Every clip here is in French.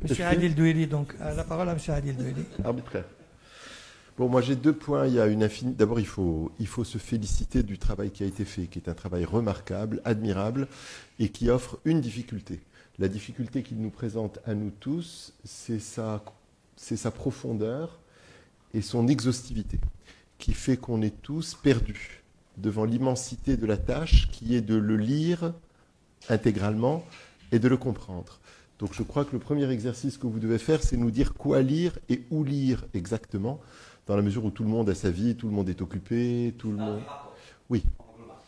Monsieur Adil Douili, donc la parole à Monsieur Adil Douili. Arbitraire. Bon, moi j'ai deux points. Il y a une infinie. D'abord, il faut se féliciter du travail qui a été fait, qui est un travail remarquable, admirable, et qui offre une difficulté. La difficulté qu'il nous présente à nous tous, c'est sa profondeur et son exhaustivité, qui fait qu'on est tous perdus devant l'immensité de la tâche, qui est de le lire intégralement et de le comprendre. Donc je crois que le premier exercice que vous devez faire, c'est nous dire quoi lire et où lire exactement, dans la mesure où tout le monde a sa vie, tout le monde est occupé, tout le monde... Oui,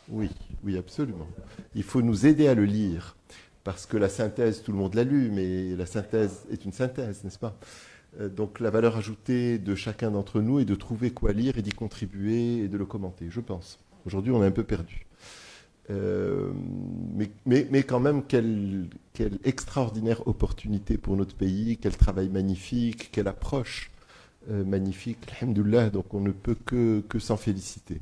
oui, oui, absolument. Il faut nous aider à le lire, parce que la synthèse, tout le monde l'a lu, mais la synthèse est une synthèse, n'est-ce pas? Donc la valeur ajoutée de chacun d'entre nous est de trouver quoi lire et d'y contribuer et de le commenter, je pense. Aujourd'hui, on est un peu perdu. Mais quand même, quelle extraordinaire opportunité pour notre pays, quel travail magnifique, quelle approche magnifique, alhamdoulilah, donc on ne peut que s'en féliciter.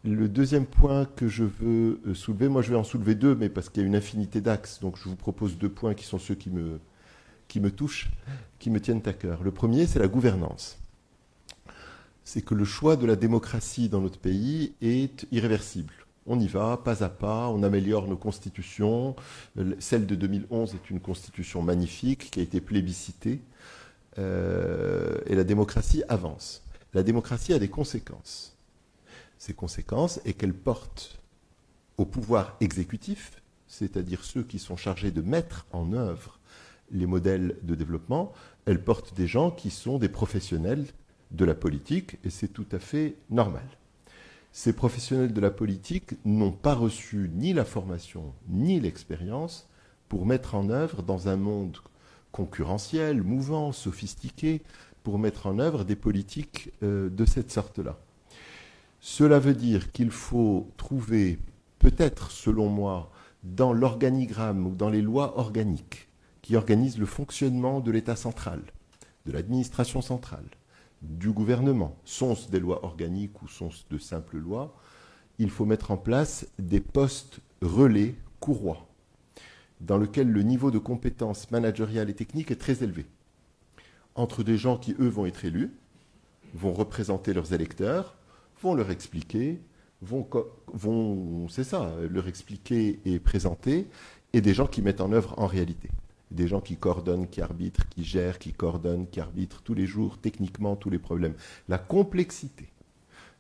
Le deuxième point que je veux soulever, moi je vais en soulever deux, mais parce qu'il y a une infinité d'axes, donc je vous propose deux points qui sont ceux qui me touchent, qui me tiennent à cœur. Le premier, c'est la gouvernance. C'est que le choix de la démocratie dans notre pays est irréversible. On y va, pas à pas, on améliore nos constitutions. Celle de 2011 est une constitution magnifique qui a été plébiscitée. Et la démocratie avance. La démocratie a des conséquences. Ces conséquences est qu'elle porte au pouvoir exécutif, c'est-à-dire ceux qui sont chargés de mettre en œuvre les modèles de développement, elle porte des gens qui sont des professionnels de la politique, et c'est tout à fait normal. Ces professionnels de la politique n'ont pas reçu ni la formation ni l'expérience pour mettre en œuvre dans un monde concurrentiel, mouvant, sophistiqué, pour mettre en œuvre des politiques de cette sorte-là. Cela veut dire qu'il faut trouver, peut-être selon moi, dans l'organigramme ou dans les lois organiques qui organisent le fonctionnement de l'État central, de l'administration centrale, du gouvernement, sont-ce des lois organiques ou sont-ce de simples lois, il faut mettre en place des postes relais courroies, dans lesquels le niveau de compétence managériale et technique est très élevé, entre des gens qui, eux, vont être élus, vont représenter leurs électeurs, vont leur expliquer, c'est ça, leur expliquer et présenter, et des gens qui mettent en œuvre en réalité. Des gens qui coordonnent, qui arbitrent, qui gèrent, qui coordonnent, qui arbitrent tous les jours, techniquement, tous les problèmes. La complexité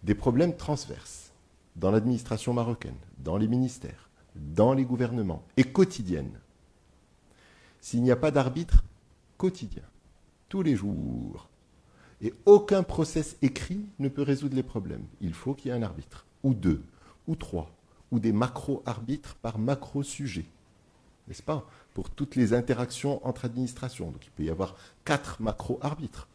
des problèmes transverses dans l'administration marocaine, dans les ministères, dans les gouvernements, est quotidienne. S'il n'y a pas d'arbitre quotidien, tous les jours, et aucun process écrit ne peut résoudre les problèmes, il faut qu'il y ait un arbitre, ou deux, ou trois, ou des macro-arbitres par macro-sujet, n'est-ce pas, pour toutes les interactions entre administrations. Donc il peut y avoir 4 macro-arbitres,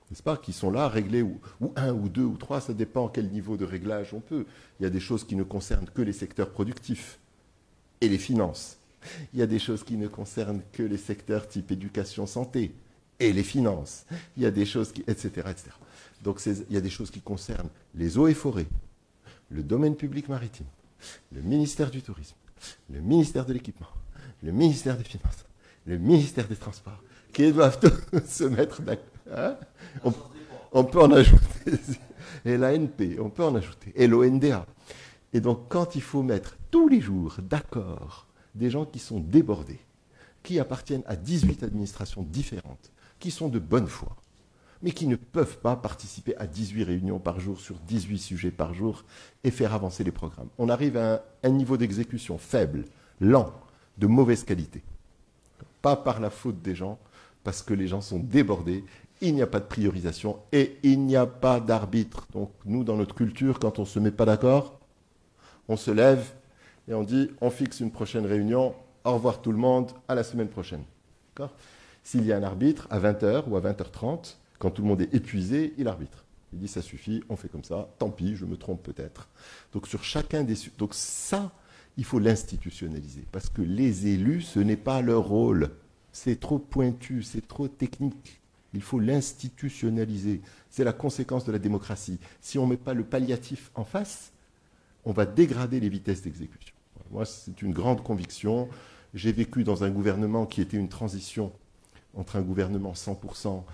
n'est-ce pas, qui sont là, réglés, ou un, ou deux, ou trois, ça dépend quel niveau de réglage on peut. Il y a des choses qui ne concernent que les secteurs productifs et les finances. Il y a des choses qui ne concernent que les secteurs type éducation, santé et les finances. Il y a des choses qui... etc. etc. Donc il y a des choses qui concernent les eaux et forêts, le domaine public maritime, le ministère du tourisme, le ministère de l'équipement, le ministère des Finances, le ministère des Transports, qui doivent tous se mettre d'accord. Hein, on peut en ajouter. Et l'ANP, on peut en ajouter. Et l'ONDA. Et donc, quand il faut mettre tous les jours d'accord des gens qui sont débordés, qui appartiennent à 18 administrations différentes, qui sont de bonne foi, mais qui ne peuvent pas participer à 18 réunions par jour sur 18 sujets par jour et faire avancer les programmes. On arrive à un niveau d'exécution faible, lent, de mauvaise qualité. Pas par la faute des gens, parce que les gens sont débordés, il n'y a pas de priorisation et il n'y a pas d'arbitre. Donc nous, dans notre culture, quand on ne se met pas d'accord, on se lève et on dit on fixe une prochaine réunion, au revoir tout le monde, à la semaine prochaine. D'accord ? S'il y a un arbitre, à 20h ou à 20h30, quand tout le monde est épuisé, il arbitre. Il dit ça suffit, on fait comme ça, tant pis, je me trompe peut-être. Donc sur chacun des... Donc ça, il faut l'institutionnaliser, parce que les élus, ce n'est pas leur rôle. C'est trop pointu, c'est trop technique. Il faut l'institutionnaliser. C'est la conséquence de la démocratie. Si on ne met pas le palliatif en face, on va dégrader les vitesses d'exécution. Moi, c'est une grande conviction. J'ai vécu dans un gouvernement qui était une transition entre un gouvernement 100%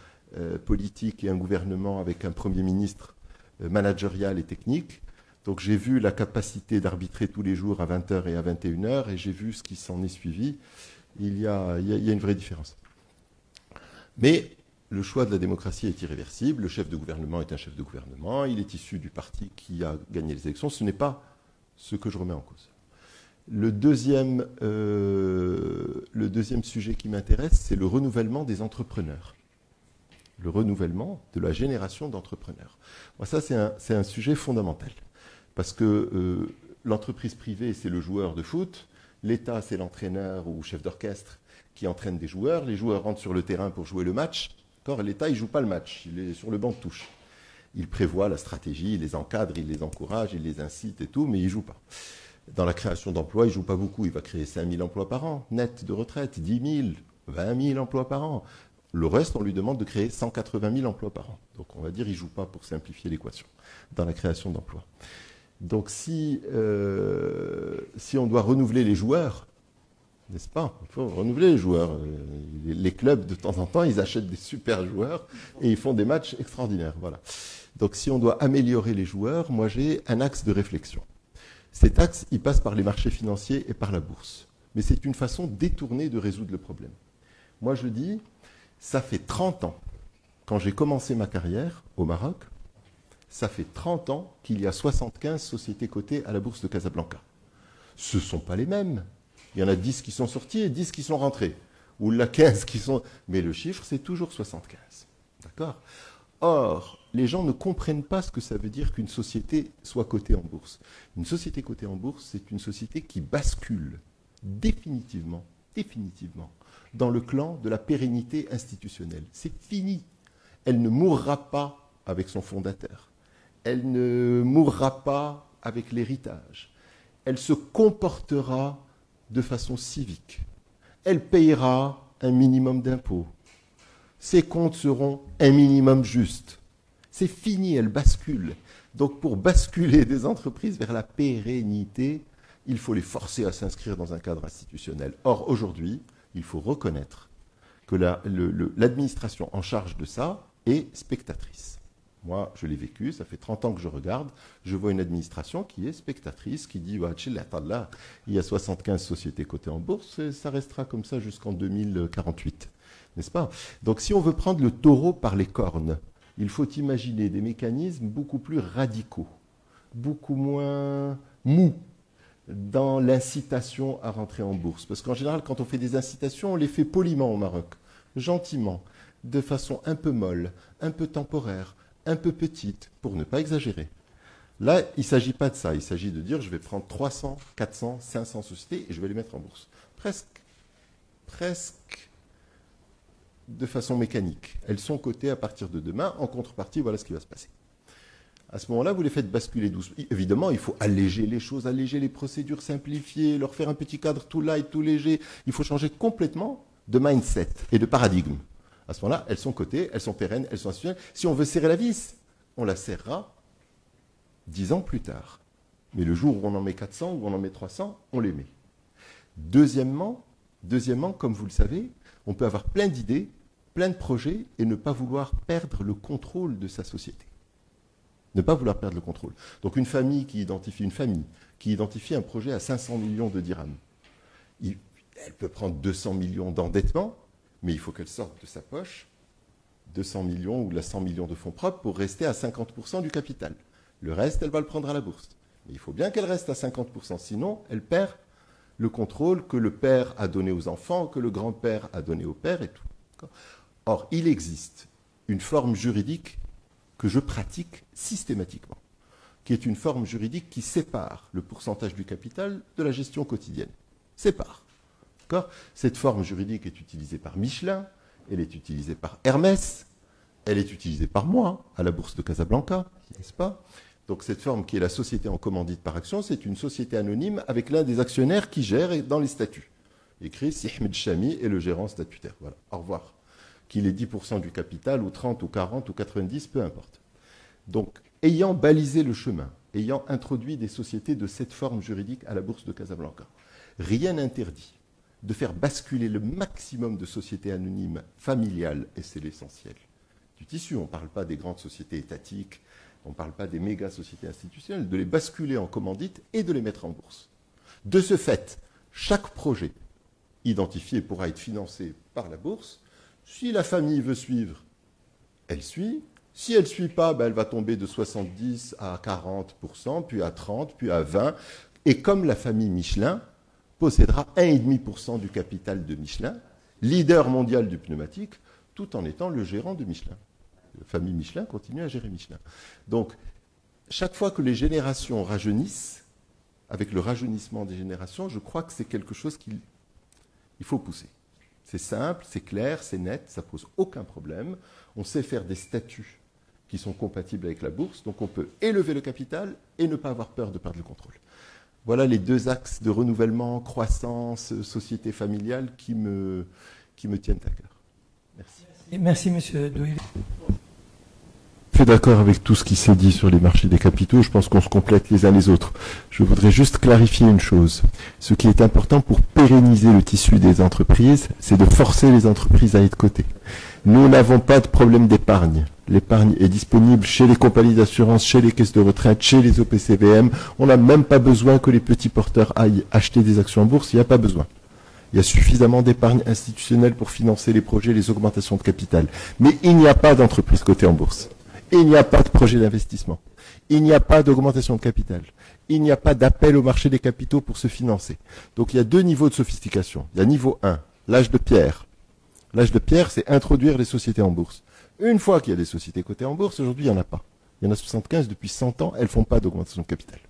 politique et un gouvernement avec un Premier ministre managérial et technique. Donc j'ai vu la capacité d'arbitrer tous les jours à 20h et à 21h, et j'ai vu ce qui s'en est suivi. Il y a une vraie différence. Mais le choix de la démocratie est irréversible. Le chef de gouvernement est un chef de gouvernement. Il est issu du parti qui a gagné les élections. Ce n'est pas ce que je remets en cause. Le deuxième sujet qui m'intéresse, c'est le renouvellement des entrepreneurs. Le renouvellement de la génération d'entrepreneurs. Moi, ça, c'est un sujet fondamental. Parce que l'entreprise privée, c'est le joueur de foot. L'État, c'est l'entraîneur ou chef d'orchestre qui entraîne des joueurs. Les joueurs rentrent sur le terrain pour jouer le match. L'État, il ne joue pas le match. Il est sur le banc de touche. Il prévoit la stratégie, il les encadre, il les encourage, il les incite et tout, mais il ne joue pas. Dans la création d'emplois, il ne joue pas beaucoup. Il va créer 5 000 emplois par an, net de retraite, 10 000, 20 000 emplois par an. Le reste, on lui demande de créer 180 000 emplois par an. Donc, on va dire qu'il ne joue pas pour simplifier l'équation dans la création d'emplois. Donc, si on doit renouveler les joueurs, n'est-ce pas? Il faut renouveler les joueurs. Les clubs, de temps en temps, ils achètent des super joueurs et ils font des matchs extraordinaires. Voilà. Donc, si on doit améliorer les joueurs, moi, j'ai un axe de réflexion. Cet axe, il passe par les marchés financiers et par la bourse. Mais c'est une façon détournée de résoudre le problème. Moi, je dis, ça fait 30 ans, quand j'ai commencé ma carrière au Maroc, ça fait 30 ans qu'il y a 75 sociétés cotées à la bourse de Casablanca. Ce ne sont pas les mêmes. Il y en a 10 qui sont sortis et 10 qui sont rentrés. Ou là, 15 qui sont... Mais le chiffre, c'est toujours 75. D'accord? Or, les gens ne comprennent pas ce que ça veut dire qu'une société soit cotée en bourse. Une société cotée en bourse, c'est une société qui bascule définitivement, dans le clan de la pérennité institutionnelle. C'est fini. Elle ne mourra pas avec son fondateur. Elle ne mourra pas avec l'héritage. Elle se comportera de façon civique. Elle payera un minimum d'impôts. Ses comptes seront un minimum justes. C'est fini, elle bascule. Donc pour basculer des entreprises vers la pérennité, il faut les forcer à s'inscrire dans un cadre institutionnel. Or, aujourd'hui, il faut reconnaître que l'administration en charge de ça est spectatrice. Moi, je l'ai vécu, ça fait 30 ans que je regarde, je vois une administration qui est spectatrice, qui dit il y a 75 sociétés cotées en bourse, et ça restera comme ça jusqu'en 2048, n'est-ce pas? Donc si on veut prendre le taureau par les cornes, il faut imaginer des mécanismes beaucoup plus radicaux, beaucoup moins mous dans l'incitation à rentrer en bourse. Parce qu'en général, quand on fait des incitations, on les fait poliment au Maroc, gentiment, de façon un peu molle, un peu temporaire, un peu petite, pour ne pas exagérer. Là, il ne s'agit pas de ça. Il s'agit de dire, je vais prendre 300, 400, 500 sociétés et je vais les mettre en bourse. Presque de façon mécanique. Elles sont cotées à partir de demain. En contrepartie, voilà ce qui va se passer. À ce moment-là, vous les faites basculer doucement. Évidemment, il faut alléger les choses, alléger les procédures, simplifier, leur faire un petit cadre tout light, tout léger. Il faut changer complètement de mindset et de paradigme. À ce moment-là, elles sont cotées, elles sont pérennes, elles sont institutionnelles. Si on veut serrer la vis, on la serrera 10 ans plus tard. Mais le jour où on en met 400 ou on en met 300, on les met. Deuxièmement, comme vous le savez, on peut avoir plein d'idées, plein de projets et ne pas vouloir perdre le contrôle de sa société. Ne pas vouloir perdre le contrôle. Donc une famille qui identifie un projet à 500 millions de dirhams. Elle peut prendre 200 millions d'endettement, mais il faut qu'elle sorte de sa poche 200 millions ou 100 millions de fonds propres pour rester à 50% du capital. Le reste, elle va le prendre à la bourse. Mais il faut bien qu'elle reste à 50%, sinon elle perd le contrôle que le père a donné aux enfants, que le grand-père a donné au père et tout. Or, il existe une forme juridique que je pratique systématiquement, qui est une forme juridique qui sépare le pourcentage du capital de la gestion quotidienne. Sépare. Cette forme juridique est utilisée par Michelin, elle est utilisée par Hermès, elle est utilisée par moi à la bourse de Casablanca, n'est-ce pas? Donc cette forme qui est la société en commandite par action, c'est une société anonyme avec l'un des actionnaires qui gère dans les statuts. Écrit Si Ahmed Chami est le gérant statutaire. Voilà, au revoir. Qu'il ait 10% du capital, ou 30, ou 40, ou 90, peu importe. Donc, ayant balisé le chemin, ayant introduit des sociétés de cette forme juridique à la bourse de Casablanca, rien n'interdit de faire basculer le maximum de sociétés anonymes familiales, et c'est l'essentiel du tissu. On ne parle pas des grandes sociétés étatiques, on ne parle pas des méga sociétés institutionnelles, de les basculer en commandite et de les mettre en bourse. De ce fait, chaque projet identifié pourra être financé par la bourse. Si la famille veut suivre, elle suit. Si elle ne suit pas, elle va tomber de 70 à 40%, puis à 30%, puis à 20%. Et comme la famille Michelin possédera 1,5% du capital de Michelin, leader mondial du pneumatique, tout en étant le gérant de Michelin. La famille Michelin continue à gérer Michelin. Donc, chaque fois que les générations rajeunissent, avec le rajeunissement des générations, je crois que c'est quelque chose qu'il faut pousser. C'est simple, c'est clair, c'est net, ça ne pose aucun problème. On sait faire des statuts qui sont compatibles avec la bourse, donc on peut élever le capital et ne pas avoir peur de perdre le contrôle. Voilà les deux axes de renouvellement, croissance, société familiale qui me tiennent à cœur. Merci. Et merci, monsieur Douili. Je suis d'accord avec tout ce qui s'est dit sur les marchés des capitaux. Je pense qu'on se complète les uns les autres. Je voudrais juste clarifier une chose. Ce qui est important pour pérenniser le tissu des entreprises, c'est de forcer les entreprises à être cotées. Nous n'avons pas de problème d'épargne. L'épargne est disponible chez les compagnies d'assurance, chez les caisses de retraite, chez les OPCVM. On n'a même pas besoin que les petits porteurs aillent acheter des actions en bourse. Il n'y a pas besoin. Il y a suffisamment d'épargne institutionnelle pour financer les projets, les augmentations de capital. Mais il n'y a pas d'entreprise cotée en bourse. Il n'y a pas de projet d'investissement. Il n'y a pas d'augmentation de capital. Il n'y a pas d'appel au marché des capitaux pour se financer. Donc il y a deux niveaux de sophistication. Il y a niveau 1, l'âge de pierre. L'âge de pierre, c'est introduire les sociétés en bourse. Une fois qu'il y a des sociétés cotées en bourse, aujourd'hui, il n'y en a pas. Il y en a 75 depuis 100 ans, elles ne font pas d'augmentation de capital.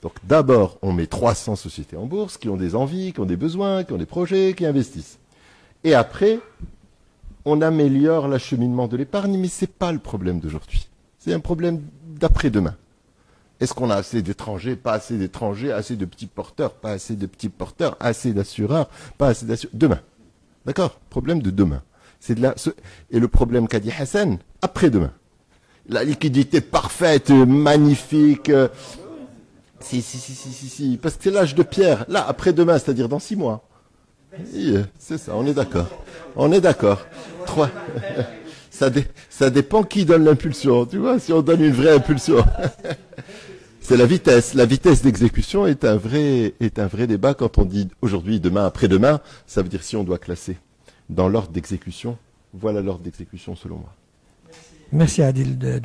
Donc d'abord, on met 300 sociétés en bourse qui ont des envies, qui ont des besoins, qui ont des projets, qui investissent. Et après, on améliore l'acheminement de l'épargne, mais ce n'est pas le problème d'aujourd'hui. C'est un problème d'après-demain. Est-ce qu'on a assez d'étrangers, pas assez d'étrangers, assez de petits porteurs, pas assez de petits porteurs, assez d'assureurs, pas assez d'assureurs. Demain. D'accord? Problème de demain. Et le problème qu'a dit Hassan, après-demain. La liquidité parfaite, magnifique. Si. Parce que c'est l'âge de pierre. Là, après-demain, c'est-à-dire dans 6 mois. Oui, c'est ça, on est d'accord. On est d'accord. 3. Ça dépend qui donne l'impulsion. Tu vois, si on donne une vraie impulsion. C'est la vitesse. La vitesse d'exécution est un vrai débat quand on dit aujourd'hui, demain, après-demain. Ça veut dire si on doit classer dans l'ordre d'exécution. Voilà l'ordre d'exécution selon moi. Merci Adil.